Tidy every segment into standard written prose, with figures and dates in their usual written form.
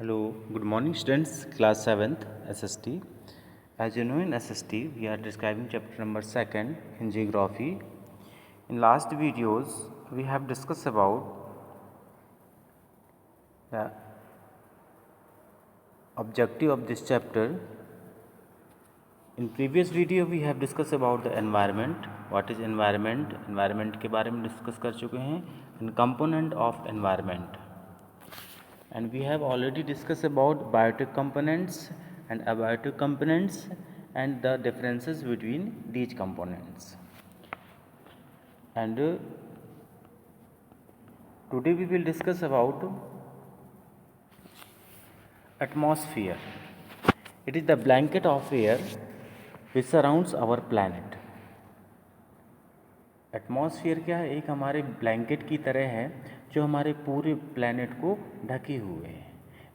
Hello, good morning students, class 7th SST. As you know, in SST we are describing chapter number 2nd in geography. In last videos we have discussed about the objective of this chapter. In previous video we have discussed about the environment. What is environment? Environment के बारे में discuss कर चुके हैं. And component of environment. And we have already discussed about biotic components and abiotic components and the differences between these components. And today we will discuss about atmosphere. It is the blanket of air which surrounds our planet. Atmosphere क्या है? एक हमारे blanket की तरह है जो हमारे पूरे प्लैनेट को ढके हुए है.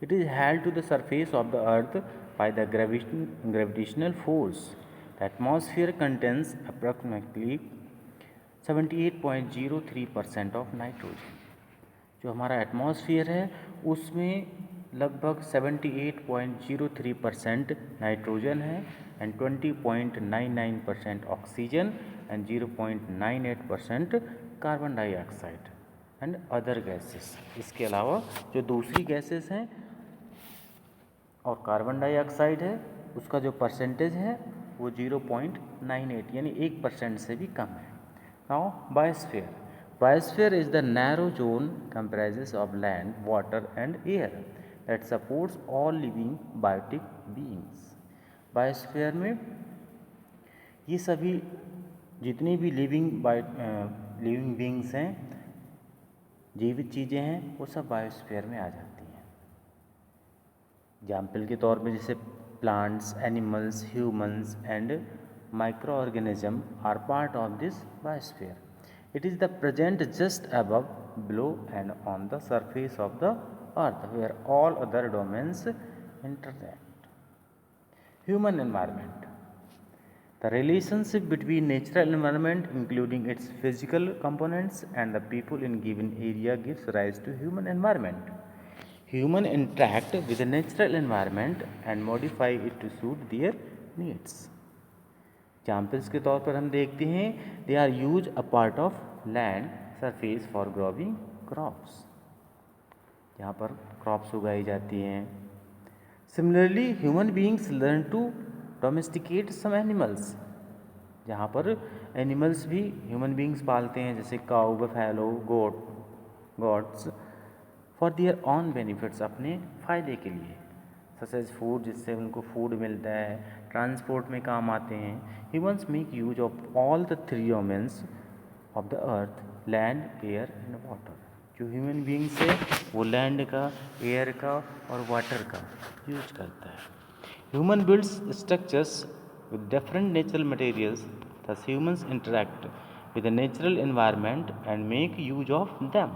It is held to the surface of the earth by the gravitational force. The atmosphere contains approximately 78.03% of nitrogen. जो हमारा एटमॉस्फेयर है उसमें लगभग 78.03% नाइट्रोजन है and 20.99% oxygen and 0.98% carbon dioxide and other gases. इसके अलावा जो दूसरी गैसेस हैं और कार्बन डाइऑक्साइड है उसका जो परसेंटेज है वो 0.98 यानी 1% से भी कम है. Now biosphere. Biosphere is the narrow zone comprises of land, water and air that supports all living biotic beings. Biosphere में ये सभी जितनी भी लिविंग बींग्स हैं, जीवित चीज़ें हैं, वो सब बायोस्फीयर में आ जाती हैं. एग्जाम्पल के तौर पे जैसे plants, animals, humans and micro organism are part of this biosphere. It is the present just above, below and on the surface of the earth where all other domains interact. Human environment. The relationship between natural environment including its physical components and the people in given area gives rise to human environment. Human interact with the natural environment and modify it to suit their needs. Examples के तौर पर हम देखते हैं they are use a part of land surface for growing crops. यहाँ पर crops उगाई जाती हैं. Similarly human beings learn to domesticate some animals. जहाँ पर एनिमल्स भी ह्यूमन बीइंग्स पालते हैं जैसे cow, buffalo, goats for their own benefits, अपने फ़ायदे के लिए. सच एज फूड, जिससे उनको फूड मिलता है, ट्रांसपोर्ट में काम आते हैं. Humans make use of all the three domains of the earth, land, air and water. जो ह्यूमन बीइंग्स है वो लैंड का, एयर का और वाटर का यूज करता है. Human builds structures with different natural materials. Thus humans interact with the natural environment and make use of them.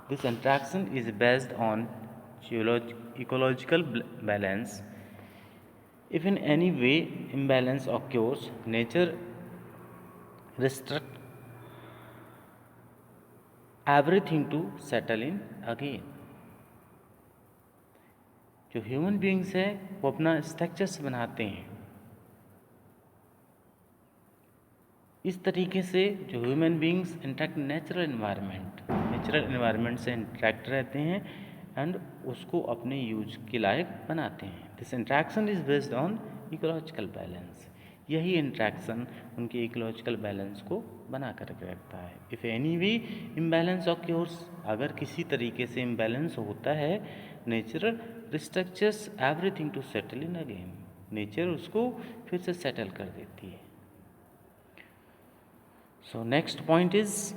This interaction is based on ecological balance. If in any way imbalance occurs, nature restricts everything to settle in again. जो human beings है वो अपना structures बनाते हैं इस तरीके से. जो human beings interact natural environment से इंटरेक्ट रहते हैं एंड उसको अपने यूज के लायक बनाते हैं. This interaction is based on ecological balance. यही इंट्रैक्शन उनके इकोलॉजिकल बैलेंस को बना कर रखता है. If any way imbalance occurs, अगर किसी तरीके से इम्बैलेंस होता है, nature restructures everything to settle in again. Nature उसको फिर से सेटल कर देती है. So next point is